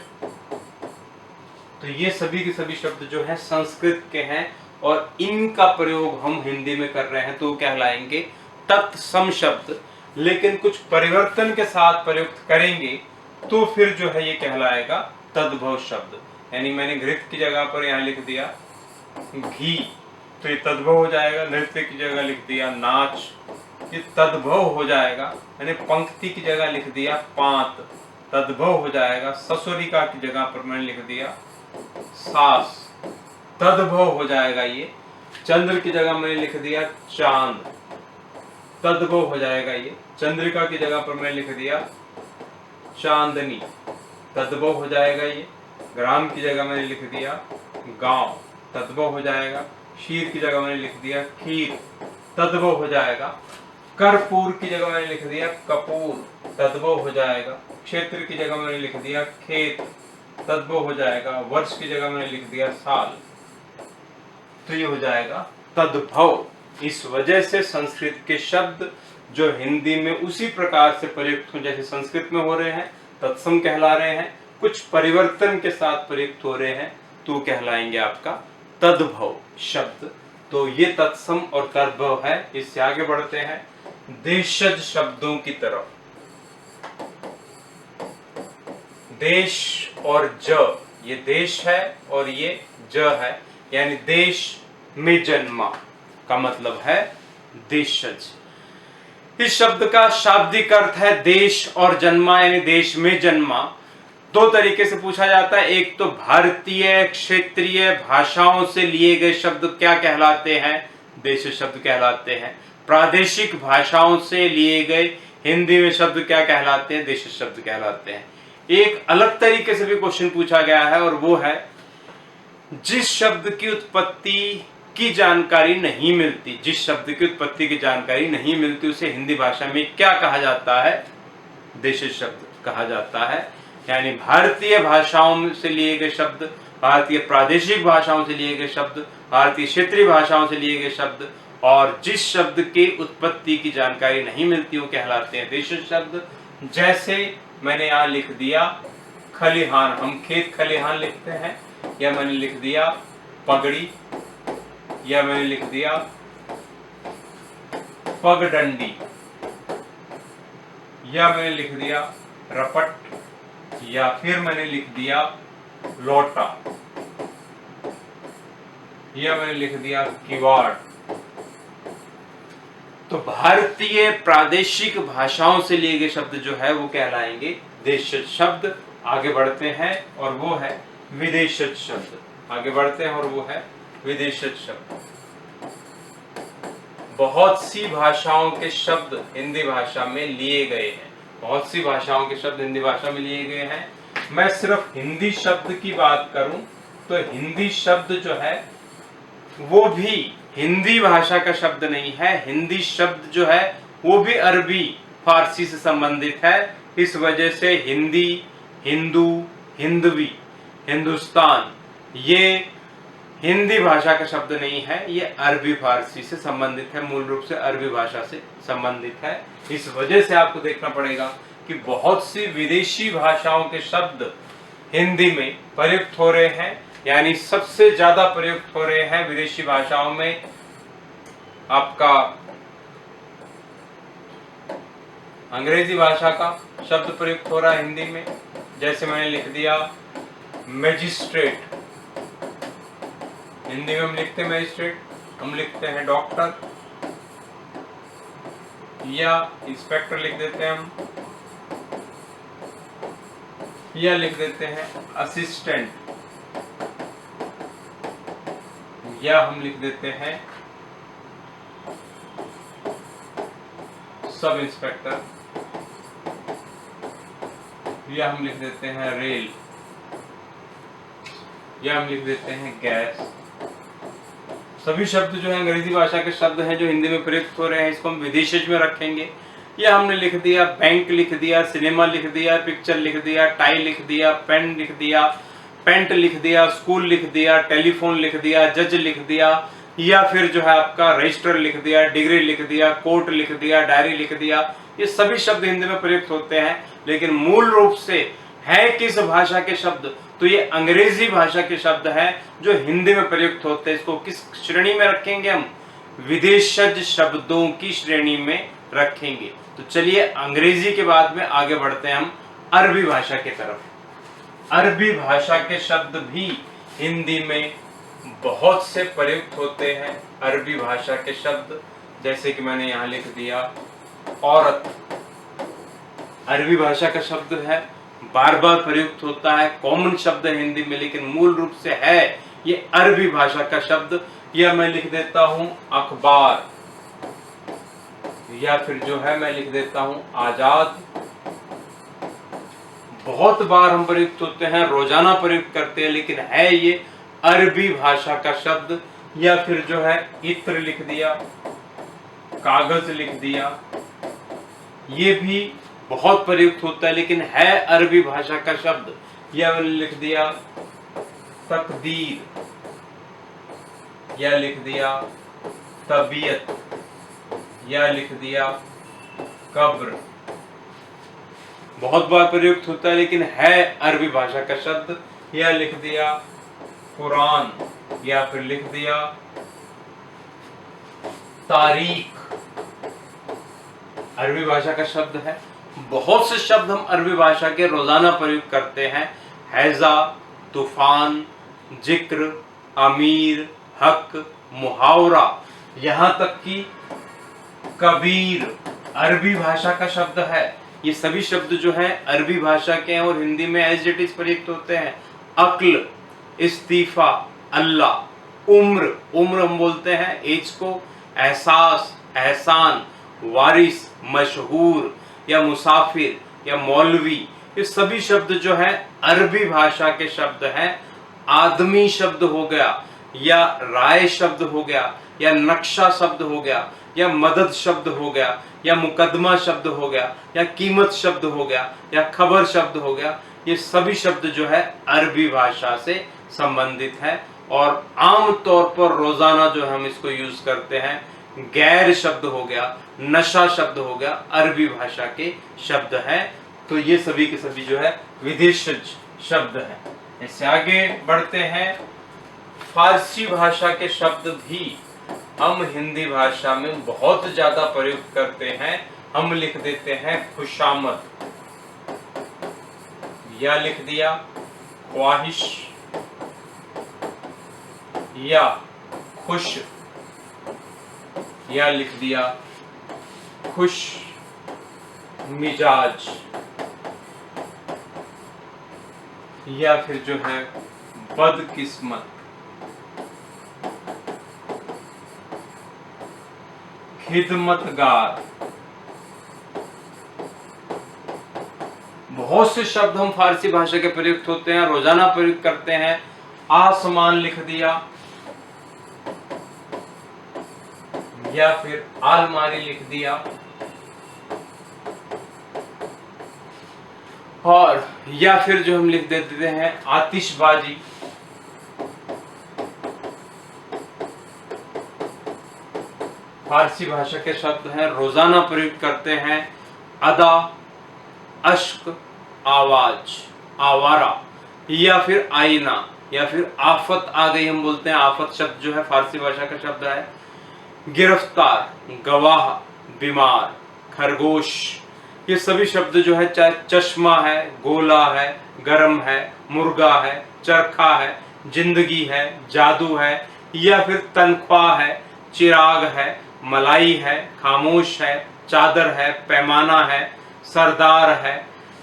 तो ये सभी के सभी शब्द जो है संस्कृत के हैं, और इनका प्रयोग हम हिंदी में कर रहे हैं तो कहलाएंगे तत्सम शब्द। लेकिन कुछ परिवर्तन के साथ प्रयुक्त करेंगे तो फिर जो है ये कहलाएगा तद्भव शब्द। यानी मैंने घृत की जगह पर यहाँ लिख दिया घी, तो ये तद्भव हो जाएगा। नृत्य की जगह लिख दिया नाच, ये तद्भव हो जाएगा। यानी पंक्ति की जगह लिख दिया पांत, तद्भव हो जाएगा। ससुरिका की जगह पर मैंने लिख दिया सास, तद्भव हो जाएगा ये। चंद्र की जगह मैंने लिख दिया चांद, तद्भव हो जाएगा ये। चंद्रिका की जगह पर मैंने लिख दिया चांदनी, तद्भव हो जाएगा ये। ग्राम की जगह मैंने लिख दिया गांव, तद्भव हो जाएगा। शीर की जगह मैंने लिख दिया खीर, तद्भव हो जाएगा। कर्पूर की जगह मैंने लिख दिया कपूर, तद्भव हो जाएगा। क्षेत्र की जगह मैंने लिख दिया खेत, तद्भव हो जाएगा। वर्ष की जगह मैंने लिख दिया साल, तो ये हो जाएगा तद्भव। इस वजह से संस्कृत के शब्द जो हिंदी में उसी प्रकार से प्रयुक्त हो जैसे संस्कृत में हो रहे हैं, तत्सम कहला रहे हैं। कुछ परिवर्तन के साथ प्रयुक्त हो रहे हैं तो कहलाएंगे आपका तद्भव शब्द। तो ये तत्सम और तद्भव है। इससे आगे बढ़ते हैं देशज शब्दों की तरफ। देश और ज, ये देश है और ये ज है, यानी देश में जन्मा का मतलब है देशज। इस शब्द का शाब्दिक अर्थ है देश और जन्मा, यानी देश में जन्मा। दो तरीके से पूछा जाता है, एक तो भारतीय क्षेत्रीय भाषाओं से लिए गए शब्द क्या कहलाते हैं, देशज शब्द कहलाते हैं। प्रादेशिक भाषाओं से लिए गए हिंदी में शब्द क्या कहलाते हैं, देशज शब्द कहलाते हैं। एक अलग तरीके से भी क्वेश्चन पूछा गया है और वो है जिस शब्द की उत्पत्ति की जानकारी नहीं मिलती, जिस शब्द की उत्पत्ति की जानकारी नहीं मिलती उसे हिंदी भाषा में क्या कहा जाता है, देशज शब्द कहा जाता है। यानी भारतीय भाषाओं से लिए गए शब्द, भारतीय प्रादेशिक भाषाओं से लिए गए शब्द, भारतीय क्षेत्रीय भाषाओं से लिए गए शब्द, और जिस शब्द की उत्पत्ति की जानकारी नहीं मिलती वो कहलाते हैं देशज शब्द। जैसे मैंने यहाँ लिख दिया खलिहान, हम खेत खलिहान लिखते हैं, या मैंने लिख दिया पगड़ी, या मैंने लिख दिया पगडंडी, या मैंने लिख दिया रपट, या फिर मैंने लिख दिया लोटा, या मैंने लिख दिया किवाड़। तो भारतीय प्रादेशिक भाषाओं से लिए गए शब्द जो है वो कहलाएंगे देशज शब्द। आगे बढ़ते हैं और वो है विदेशज शब्द। आगे बढ़ते हैं और वो है विदेशज शब्द। बहुत सी भाषाओं के शब्द हिंदी भाषा में लिए गए हैं, बहुत सी भाषाओं के शब्द हिंदी भाषा में लिए गए हैं। मैं सिर्फ हिंदी शब्द की बात करूं तो हिंदी शब्द जो है वो भी हिंदी भाषा का शब्द नहीं है। हिंदी शब्द जो है वो भी अरबी फारसी से संबंधित है। इस वजह से हिंदी, हिंदू, हिंदवी, हिंदुस्तान ये हिंदी भाषा का शब्द नहीं है, ये अरबी फारसी से संबंधित है, मूल रूप से अरबी भाषा से संबंधित है। इस वजह से आपको देखना पड़ेगा कि बहुत सी विदेशी भाषाओं के शब्द हिंदी में प्रयुक्त हो रहे हैं, यानी सबसे ज्यादा प्रयुक्त हो रहे हैं विदेशी भाषाओं में आपका अंग्रेजी भाषा का शब्द प्रयुक्त हो रहा है हिंदी में। जैसे मैंने लिख दिया मैजिस्ट्रेट, हिंदी में हम लिखते हैं मैजिस्ट्रेट, हम लिखते हैं डॉक्टर, या इंस्पेक्टर लिख देते हैं हम, या लिख देते हैं असिस्टेंट, या हम लिख देते हैं सब इंस्पेक्टर, या हम लिख देते हैं रेल, या हम लिख देते हैं गैस। सभी शब्द जो है अंग्रेजी भाषा के शब्द हैं जो हिंदी में प्रयुक्त हो रहे हैं, इसको हम विदेशज में रखेंगे। या हमने लिख दिया बैंक लिख दिया, सिनेमा लिख दिया, पिक्चर लिख दिया, टाई लिख दिया, पेन लिख दिया, पेंट लिख दिया, स्कूल लिख दिया, टेलीफोन लिख दिया, जज लिख दिया, या फिर जो है आपका रजिस्टर लिख दिया, डिग्री लिख दिया, कोर्ट लिख दिया, डायरी लिख दिया। ये सभी शब्द हिंदी में प्रयुक्त होते हैं, लेकिन मूल रूप से है किस भाषा के शब्द, तो ये अंग्रेजी भाषा के शब्द हैं जो हिंदी में प्रयुक्त होते हैं। इसको किस श्रेणी में रखेंगे हम, विदेशज शब्दों की श्रेणी में रखेंगे। तो चलिए अंग्रेजी के बाद में आगे बढ़ते हैं हम अरबी भाषा की तरफ। अरबी भाषा के शब्द भी हिंदी में बहुत से प्रयुक्त होते हैं। अरबी भाषा के शब्द जैसे कि मैंने यहाँ लिख दिया औरत, अरबी भाषा का शब्द है, बार बार प्रयुक्त होता है, कॉमन शब्द है हिंदी में, लेकिन मूल रूप से है ये अरबी भाषा का शब्द। या मैं लिख देता हूं अखबार, या फिर जो है मैं लिख देता हूं आजाद। बहुत बार हम प्रयुक्त होते हैं, रोजाना प्रयुक्त करते हैं, लेकिन है ये अरबी भाषा का शब्द। या फिर जो है इत्र लिख दिया, कागज लिख दिया, ये भी बहुत प्रयुक्त होता है, लेकिन है अरबी भाषा का शब्द। या मैंने लिख दिया तकदीर, या लिख दिया तबीयत, या लिख दिया कब्र। बहुत बार प्रयुक्त होता है, लेकिन है अरबी भाषा का शब्द। या लिख दिया कुरान, या फिर लिख दिया तारीख, अरबी भाषा का शब्द है। बहुत से शब्द हम अरबी भाषा के रोजाना प्रयोग करते हैं, हैजा, तूफान, जिक्र, अमीर, हक, मुहावरा, यहां तक कि कबीर अरबी भाषा का शब्द है। ये सभी शब्द जो हैं अरबी भाषा के हैं और हिंदी में एज इट इज प्रयुक्त होते हैं। अक्ल, इस्तीफा, अल्लाह, उम्र, उम्र हम बोलते हैं एज को, एहसास, एहसान, वारिस, मशहूर या मुसाफिर या मौलवी, ये सभी शब्द जो है अरबी भाषा के शब्द हैं। आदमी शब्द हो गया, या राय शब्द हो गया, या नक्शा शब्द हो गया, या मदद शब्द हो गया, या मुकदमा शब्द हो गया, या कीमत शब्द हो गया, या खबर शब्द हो गया, ये सभी शब्द जो है अरबी भाषा से संबंधित है और आम तौर पर रोजाना जो हम इसको यूज करते हैं। गैर शब्द हो गया, नशा शब्द हो गया, अरबी भाषा के शब्द हैं। तो ये सभी के सभी जो है विदेशज शब्द हैं। इससे आगे बढ़ते हैं, फारसी भाषा के शब्द भी हम हिंदी भाषा में बहुत ज्यादा प्रयोग करते हैं। हम लिख देते हैं खुशामद, या लिख दिया ख्वाहिश, या खुश, या लिख दिया खुश मिजाज, या फिर जो है बदकिस्मत, खिदमतगार। बहुत से शब्द हम फारसी भाषा के प्रयुक्त होते हैं, रोजाना प्रयोग करते हैं। आसमान लिख दिया, या फिर आलमारी लिख दिया, और या फिर जो हम लिख देते हैं आतिशबाजी, फारसी भाषा के शब्द हैं, रोजाना प्रयोग करते हैं। अदा, अश्क, आवाज, आवारा, या फिर आईना, या फिर आफत आ गई, हम बोलते हैं आफत शब्द जो है फारसी भाषा का शब्द है। गिरफ्तार, गवाह, बीमार, खरगोश, ये सभी शब्द जो है, चाहे चश्मा है, गोला है, गरम है, मुर्गा है, चरखा है, जिंदगी है, जादू है, या फिर तनख्वाह है, चिराग है, मलाई है, खामोश है, चादर है, पैमाना है, सरदार है,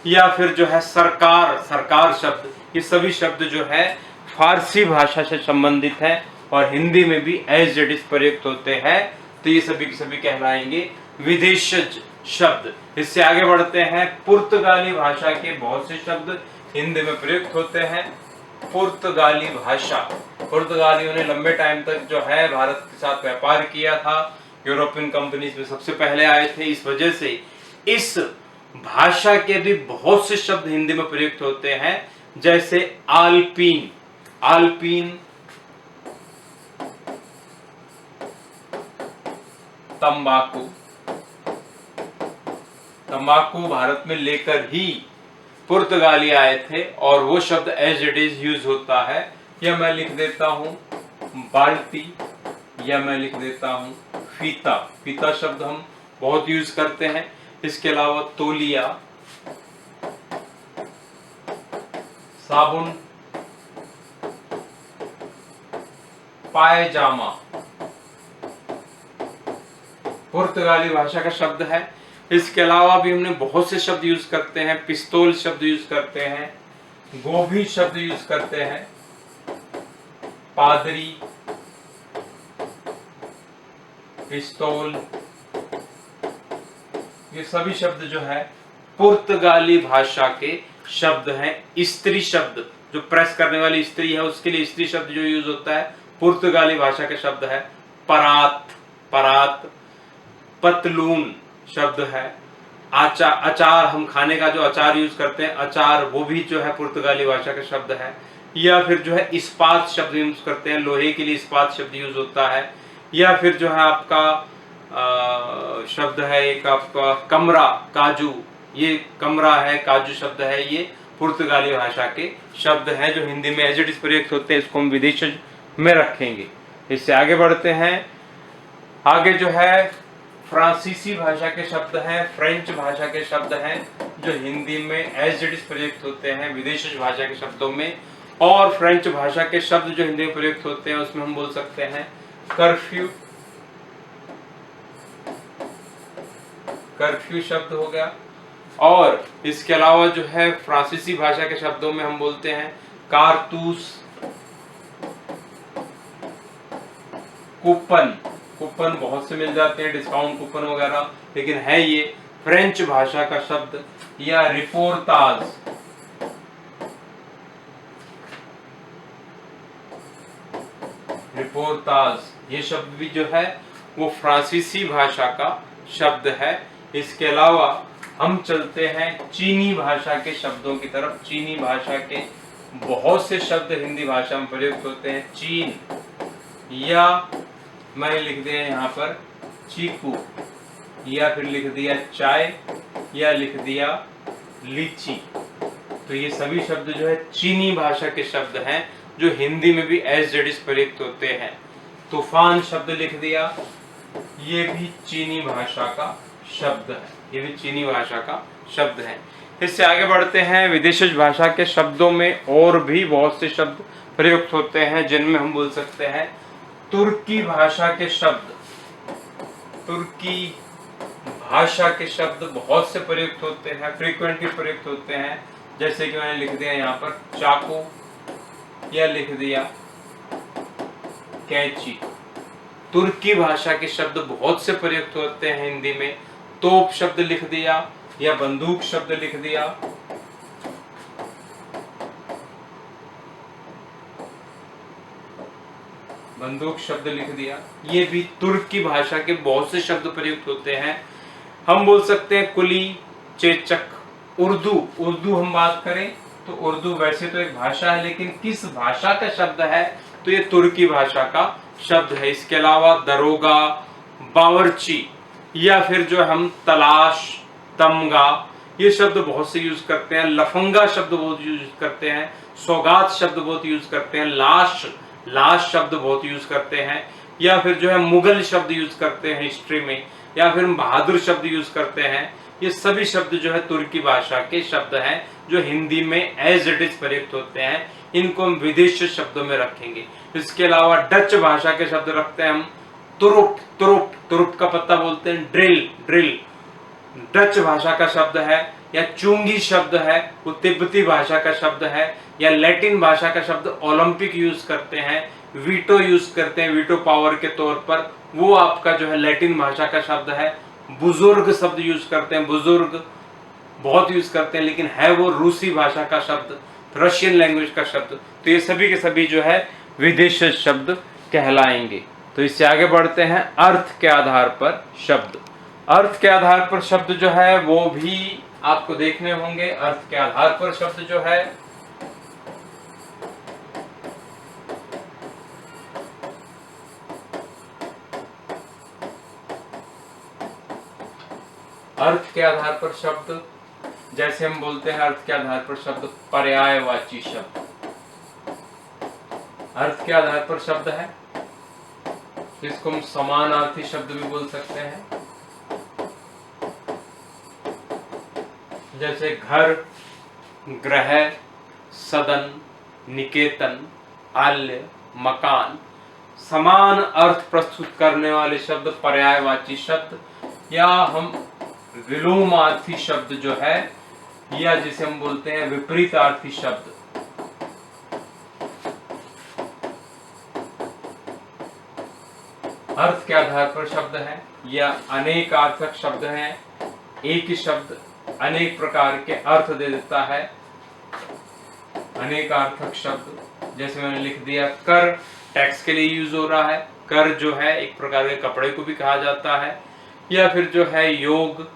या फिर जो है सरकार, सरकार शब्द, ये सभी शब्द जो है फारसी भाषा से संबंधित है और हिंदी में भी एज इट इज प्रयुक्त होते हैं। तो ये सभी के सभी कहलाएंगे विदेशज शब्द। इससे आगे बढ़ते हैं, पुर्तगाली भाषा के बहुत से शब्द हिंदी में प्रयुक्त होते हैं। पुर्तगाली भाषा, पुर्तगालियों ने लंबे टाइम तक जो है भारत के साथ व्यापार किया था, यूरोपियन कंपनीज में सबसे पहले आए थे। इस वजह से इस भाषा के भी बहुत से शब्द हिंदी में प्रयुक्त होते हैं, जैसे आल्पीन, आल्पीन, तंबाकू, तंबाकू भारत में लेकर ही पुर्तगाली आए थे और वो शब्द एज इट इज यूज होता है। या मैं लिख देता हूं बाल्टी, या मैं लिख देता हूं फीता, फीता शब्द हम बहुत यूज करते हैं। इसके अलावा तौलिया, साबुन, पायजामा, पुर्तगाली भाषा का शब्द है। इसके अलावा भी हमने बहुत से शब्द यूज करते हैं, पिस्तौल शब्द यूज करते हैं, गोभी शब्द यूज करते हैं, पादरी, पिस्तौल, ये सभी शब्द जो है पुर्तगाली भाषा के शब्द हैं। स्त्री शब्द, जो प्रेस करने वाली स्त्री है उसके लिए स्त्री शब्द जो यूज होता है पुर्तगाली भाषा के शब्द है। परात, परात, पतलून शब्द है। अचार, हम खाने का जो अचार यूज करते हैं अचार, वो भी जो है पुर्तगाली भाषा का शब्द है। या फिर जो है इस्पात शब्द यूज करते हैं, लोहे के लिए इस्पात शब्द यूज होता है। या फिर जो है आपका शब्द है एक आपका कमरा, काजू, ये कमरा है, काजू शब्द है, ये पुर्तगाली भाषा के शब्द हैं जो हिंदी में एज इट इज प्रयुक्त होते हैं, इसको हम विदेशज में रखेंगे। इससे आगे बढ़ते हैं। आगे जो है फ्रांसीसी भाषा के शब्द हैं, फ्रेंच भाषा के शब्द हैं जो हिंदी में एज इट इज प्रयुक्त होते हैं विदेशज भाषा के शब्दों में। और फ्रेंच भाषा के शब्द जो हिंदी में प्रयुक्त होते हैं उसमें हम बोल सकते हैं कर्फ्यू, कर्फ्यू शब्द हो गया। और इसके अलावा जो है फ्रांसीसी भाषा के शब्दों में हम बोलते हैं कारतूस, कूपन, कूपन बहुत से मिल जाते हैं, डिस्काउंट कूपन वगैरह, लेकिन है ये फ्रेंच भाषा का शब्द। या रिपोर्टाज, रिपोर्टाज ये शब्द भी जो है वो फ्रांसीसी भाषा का शब्द है। इसके अलावा हम चलते हैं चीनी भाषा के शब्दों की तरफ। चीनी भाषा के बहुत से शब्द हिंदी भाषा में प्रयुक्त होते हैं। चीन, या मैंने लिख दिया यहाँ पर चीकू, या फिर लिख दिया चाय, या लिख दिया लीची। तो ये सभी शब्द जो है चीनी भाषा के शब्द हैं जो हिंदी में भी एज इट इज प्रयुक्त होते हैं। तूफान शब्द लिख दिया, ये भी चीनी भाषा का शब्द है, ये भी चीनी भाषा का शब्द है। इससे आगे बढ़ते हैं। विदेशज भाषा के शब्दों में और भी बहुत से शब्द प्रयुक्त होते हैं जिनमें हम बोल सकते हैं तुर्की भाषा के शब्द। तुर्की भाषा के शब्द बहुत से प्रयुक्त होते हैं, फ्रीक्वेंटली प्रयुक्त होते हैं। जैसे कि मैंने लिख दिया यहाँ पर चाकू, या लिख दिया कैंची। तुर्की भाषा के शब्द बहुत से प्रयुक्त होते हैं हिंदी में। तोप शब्द लिख दिया, या बंदूक शब्द लिख दिया। बंदूक शब्द लिख दिया, ये भी तुर्की भाषा के बहुत से शब्द प्रयुक्त होते हैं। हम बोल सकते हैं कुली, चेचक। उर्दू, उर्दू हम बात करें तो उर्दू वैसे तो एक भाषा है, लेकिन किस भाषा का शब्द है तो ये तुर्की भाषा का शब्द है। इसके अलावा दरोगा, बावर्ची, या फिर जो हम तलाश, तमगा, ये शब्द बहुत से यूज करते हैं। लफंगा शब्द बहुत यूज करते हैं। सौगात शब्द बहुत यूज करते हैं। लाश, लाश शब्द बहुत यूज करते हैं। या फिर जो है मुगल शब्द यूज करते हैं हिस्ट्री में, या फिर बहादुर शब्द यूज करते हैं। ये सभी शब्द जो है तुर्की भाषा के शब्द हैं जो हिंदी में एज इट इज प्रयुक्त होते हैं। इनको हम विदेशी शब्दों में रखेंगे। इसके अलावा डच भाषा के शब्द रखते हैं हम तुरुप, तुरुप, तुरुप का पत्ता बोलते हैं ड्रिल, ड्रिल डच भाषा का शब्द है। या चुंगी शब्द है, वो तिब्बती भाषा का शब्द है। या लैटिन भाषा का शब्द ओलंपिक यूज करते हैं। वीटो यूज करते हैं वीटो पावर के तौर पर, वो आपका जो है लैटिन भाषा का शब्द है। बुजुर्ग शब्द यूज करते हैं, बुजुर्ग बहुत यूज करते हैं, लेकिन है वो रूसी भाषा का शब्द, रशियन लैंग्वेज का शब्द। तो ये सभी के सभी जो है विदेशी शब्द कहलाएंगे। तो इससे आगे बढ़ते हैं अर्थ के आधार पर शब्द। अर्थ के आधार पर शब्द जो है वो भी आपको देखने होंगे। अर्थ के आधार पर शब्द जो है अर्थ के आधार पर शब्द, जैसे हम बोलते हैं अर्थ के आधार पर शब्द पर्यायवाची शब्द। अर्थ के आधार पर शब्द है, इसको हम समानार्थी शब्द भी बोल सकते हैं। जैसे घर, ग्रह, सदन, निकेतन, आल्य, मकान। समान अर्थ प्रस्तुत करने वाले शब्द पर्यायवाची शब्द, या हम विलोमार्थी शब्द जो है, या जिसे हम बोलते हैं विपरीतार्थी शब्द। अर्थ के आधार पर शब्द है, या अनेकार्थक शब्द है। एक ही शब्द अनेक प्रकार के अर्थ दे देता है। अनेकार्थक शब्द, जैसे मैंने लिख दिया कर, टैक्स के लिए यूज हो रहा है। कर जो है एक प्रकार के कपड़े को भी कहा जाता है। या फिर जो है योग,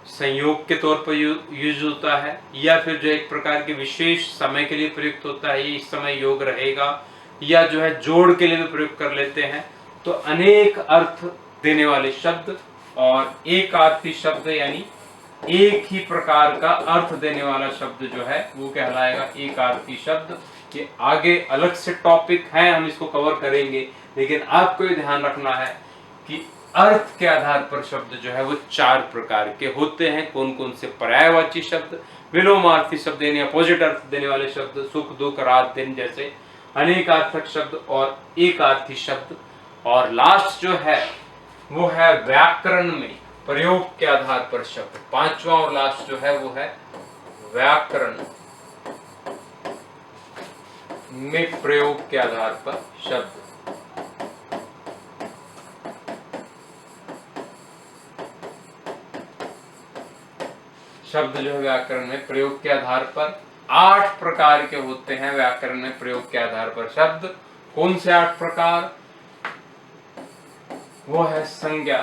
संयोग के तौर पर यूज होता है। या फिर जो एक प्रकार के विशेष समय के लिए प्रयुक्त होता है, ये इस समय योग रहेगा। या जो है जोड़ के लिए भी प्रयोग कर लेते हैं। तो अनेक अर्थ देने वाले शब्द और एक अर्थी शब्द यानी एक ही प्रकार का अर्थ देने वाला शब्द जो है वो कहलाएगा एकार्थी शब्द। ये आगे अलग से टॉपिक है, हम इसको कवर करेंगे, लेकिन आपको ये ध्यान रखना है कि अर्थ के आधार पर शब्द जो है वो 4 प्रकार के होते हैं। कौन कौन से? पर्यायवाची शब्द, विलोमार्थी शब्द यानी अपोजिट अर्थ देने वाले शब्द, सुख दुख रात दिन जैसे अनेकार्थक शब्द और एकार्थी शब्द। और लास्ट जो है वो है व्याकरण में प्रयोग के आधार पर शब्द। पांचवा और लास्ट जो है वो है व्याकरण में प्रयोग के आधार पर शब्द। शब्द जो है व्याकरण में प्रयोग के आधार पर 8 प्रकार के होते हैं। व्याकरण में प्रयोग के आधार पर शब्द कौन से 8 प्रकार? वो है संज्ञा,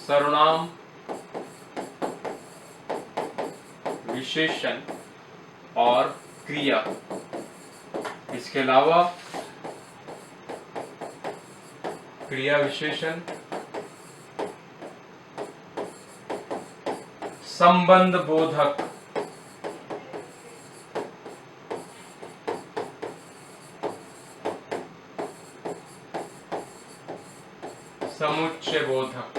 सर्वनाम, विशेषण और क्रिया। इसके अलावा क्रिया विशेषण, संबंध बोधक, समुच्चय बोधक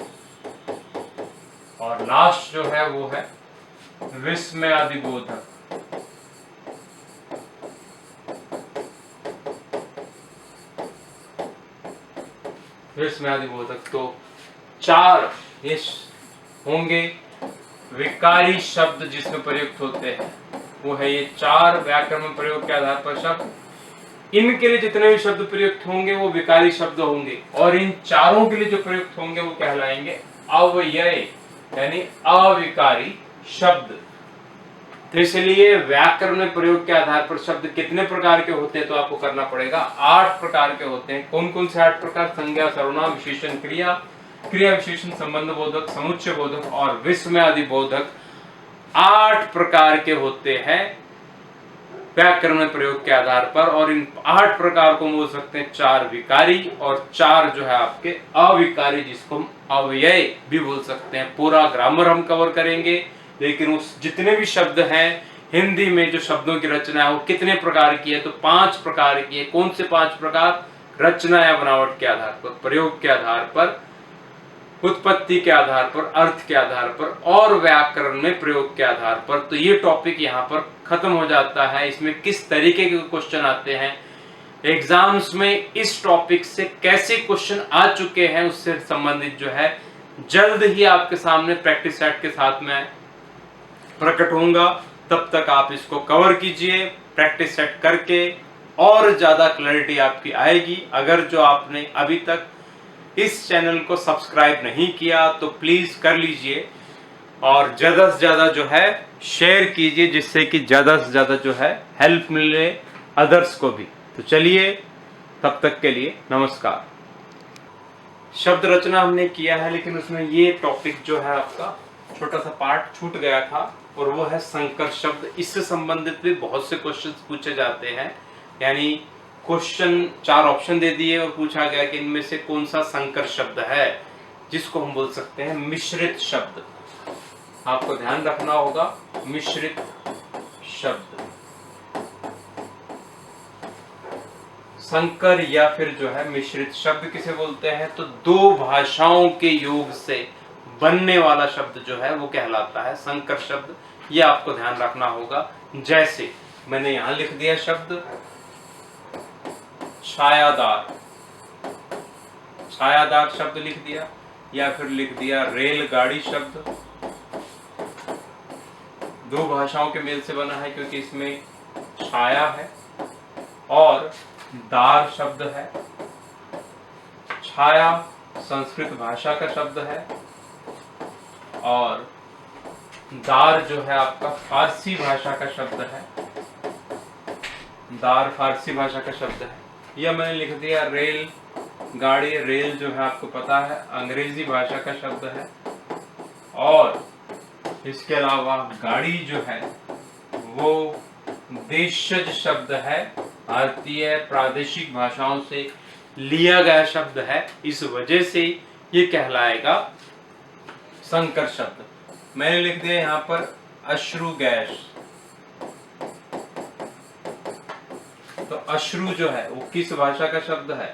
और लास्ट जो है वो है विस्मयादि बोधक। विस्मयादि बोधक तो 4 ये होंगे विकारी शब्द जिसमें प्रयुक्त होते हैं। वो है ये 4 व्याकरण में प्रयोग के आधार पर शब्द। इनके लिए जितने भी शब्द प्रयुक्त होंगे वो विकारी शब्द होंगे और इन चारों के लिए जो प्रयुक्त होंगे वो कहलाएंगे अव्यय यानी अविकारी शब्द। तो इसलिए व्याकरण में प्रयोग के आधार पर शब्द कितने प्रकार के होते हैं तो आपको करना पड़ेगा 8 प्रकार के होते हैं। कौन कौन से 8 प्रकार? संज्ञा, सर्वनाम, विशेषण, क्रिया, क्रिया विशेषण, संबंध बोधक, समुच्चय बोधक और विस्मयादि बोधक 8 प्रकार के होते हैं व्याकरण में प्रयोग के आधार पर। और इन 8 प्रकार को बोल सकते हैं 4 विकारी और 4 जो है आपके अविकारी, जिसको हम अव्यय भी बोल सकते हैं। पूरा ग्रामर हम कवर करेंगे, लेकिन उस जितने भी शब्द हैं हिंदी में जो शब्दों की रचना है वो कितने प्रकार की है तो 5 प्रकार की है। कौन से 5 प्रकार? रचना या बनावट के आधार पर, प्रयोग के आधार पर, उत्पत्ति के आधार पर, अर्थ के आधार पर और व्याकरण में प्रयोग के आधार पर। तो ये टॉपिक यहाँ पर खत्म हो जाता है। इसमें किस तरीके के क्वेश्चन आते हैं एग्जाम्स में, इस टॉपिक से कैसे क्वेश्चन आ चुके हैं उससे संबंधित जो है जल्द ही आपके सामने प्रैक्टिस सेट के साथ में प्रकट होऊंगा। तब तक आप इसको कवर कीजिए प्रैक्टिस सेट करके, और ज्यादा क्लैरिटी आपकी आएगी। अगर जो आपने अभी तक इस चैनल को सब्सक्राइब नहीं किया तो प्लीज कर लीजिए और ज्यादा से ज्यादा जो है शेयर कीजिए, जिससे कि ज्यादा से ज्यादा जो है हेल्प मिले अदर्स को भी। तो चलिए, तब तक के लिए नमस्कार। शब्द रचना हमने किया है, लेकिन उसमें ये टॉपिक जो है आपका छोटा सा पार्ट छूट गया था और वो है संकर शब्द। इससे संबंधित भी बहुत से क्वेश्चंस पूछे जाते हैं। यानी क्वेश्चन 4 ऑप्शन दे दिए और पूछा गया कि इनमें से कौन सा संकर शब्द है, जिसको हम बोल सकते हैं मिश्रित शब्द। आपको ध्यान रखना होगा मिश्रित शब्द। संकर या फिर जो है मिश्रित शब्द किसे बोलते हैं तो 2 भाषाओं के योग से बनने वाला शब्द जो है वो कहलाता है संकर शब्द। ये आपको ध्यान रखना होगा। जैसे मैंने यहां लिख दिया शब्द छायादार, छायादार शब्द लिख दिया, या फिर लिख दिया रेलगाड़ी शब्द। 2 भाषाओं के मेल से बना है क्योंकि इसमें छाया है और दार शब्द है। छाया संस्कृत भाषा का शब्द है और दार जो है आपका फारसी भाषा का शब्द है। दार फारसी भाषा का शब्द है। यह मैंने लिख दिया रेल गाड़ी। रेल जो है आपको पता है अंग्रेजी भाषा का शब्द है और इसके अलावा गाड़ी जो है वो देशज शब्द है, भारतीय प्रादेशिक भाषाओं से लिया गया शब्द है। इस वजह से ये कहलाएगा संकर शब्द। मैंने लिख दिया यहाँ पर अश्रु गैस। तो अश्रु जो है वो किस भाषा का शब्द है?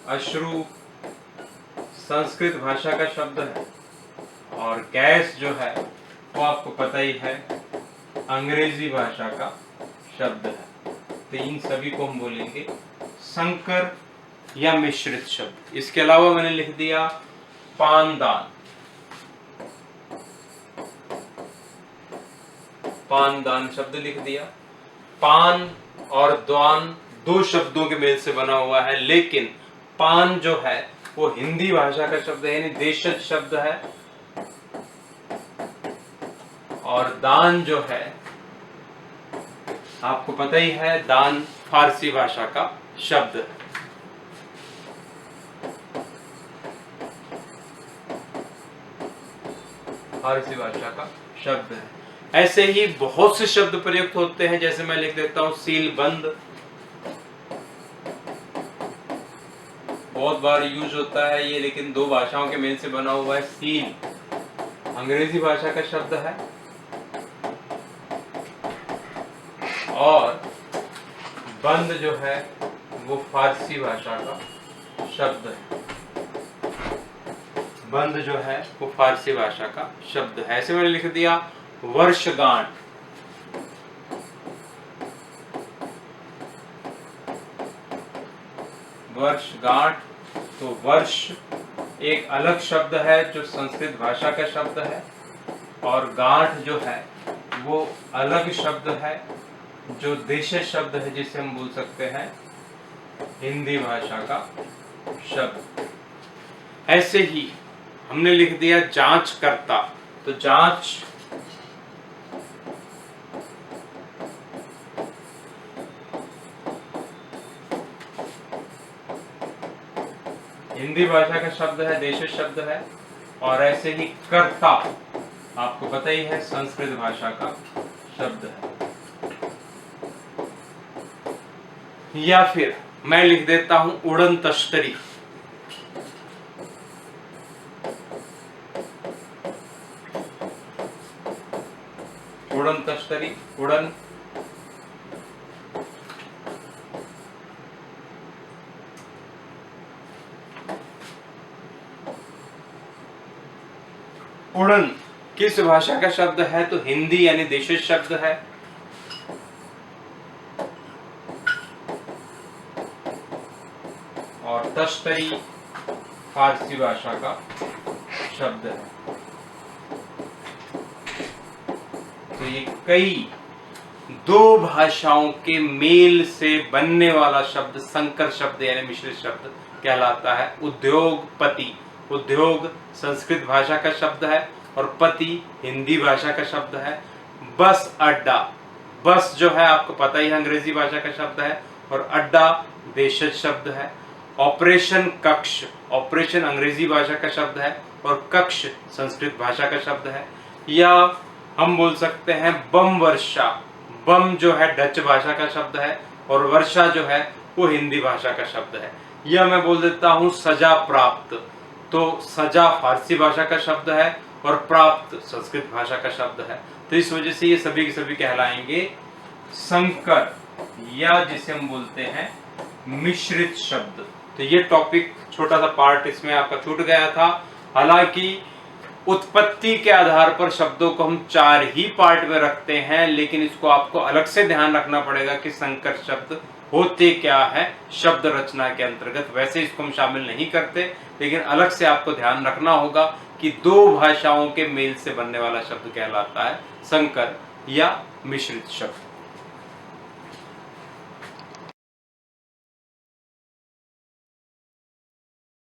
अश्रु संस्कृत भाषा का शब्द है, और गैस जो है वो आपको पता ही है अंग्रेजी भाषा का शब्द है। तो इन सभी को हम बोलेंगे संकर या मिश्रित शब्द। इसके अलावा मैंने लिख दिया पानदान। पानदान शब्द लिख दिया। पान और दान दो शब्दों के मेल से बना हुआ है, लेकिन पान जो है वो हिंदी भाषा का शब्द है, यानी देशज शब्द है, और दान जो है आपको पता ही है दान फारसी भाषा का शब्द है। फारसी भाषा का शब्द है। ऐसे ही बहुत से शब्द प्रयुक्त होते हैं, जैसे मैं लिख देता हूं सीलबंद। बहुत बार यूज होता है ये, लेकिन दो भाषाओं के मेल से बना हुआ है। सील अंग्रेजी भाषा का शब्द है और बंद जो है वो फारसी भाषा का शब्द है। बंद जो है वो फारसी भाषा का शब्द है। ऐसे मैंने लिख दिया वर्षगांठ। वर्षगांठ, तो वर्ष एक अलग शब्द है जो संस्कृत भाषा का शब्द है, और गांठ जो है वो अलग शब्द है जो देशज शब्द है, जिसे हम बोल सकते हैं हिंदी भाषा का शब्द। ऐसे ही हमने लिख दिया जांचकर्ता। तो जांच हिंदी भाषा का शब्द है, देशज शब्द है, और ऐसे ही कर्ता आपको पता ही है संस्कृत भाषा का शब्द है। या फिर मैं लिख देता हूं उड़न तश्तरी। उड़न तश्तरी, उड़न उड़न किस भाषा का शब्द है? तो हिंदी यानी देशज शब्द है, और तश्तरी फारसी भाषा का शब्द है। तो ये कई दो भाषाओं के मेल से बनने वाला शब्द संकर शब्द यानी मिश्रित शब्द कहलाता है। उद्योगपति, उद्योग संस्कृत भाषा का शब्द है और पति हिंदी भाषा का शब्द है। बस अड्डा, बस जो है आपको पता ही है अंग्रेजी भाषा का शब्द है, और अड्डा देशज शब्द है। ऑपरेशन कक्ष, ऑपरेशन अंग्रेजी भाषा का शब्द है और कक्ष संस्कृत भाषा का शब्द है। या हम बोल सकते हैं बम वर्षा, बम जो है डच भाषा का शब्द है और वर्षा जो है वो हिंदी भाषा का शब्द है। या मैं बोल देता हूं सजा प्राप्त, तो सजा फारसी भाषा का शब्द है और प्राप्त संस्कृत भाषा का शब्द है। तो इस वजह से ये सभी के सभी कहलाएंगे संकर, या जिसे हम बोलते हैं मिश्रित शब्द। तो ये टॉपिक छोटा सा पार्ट इसमें आपका छूट गया था। हालांकि उत्पत्ति के आधार पर शब्दों को हम 4 ही पार्ट में रखते हैं, लेकिन इसको आपको अलग से ध्यान रखना पड़ेगा कि संकर शब्द होते क्या है शब्द रचना के अंतर्गत। वैसे इसको हम शामिल नहीं करते, लेकिन अलग से आपको ध्यान रखना होगा कि दो भाषाओं के मेल से बनने वाला शब्द कहलाता है संकर या मिश्रित शब्द।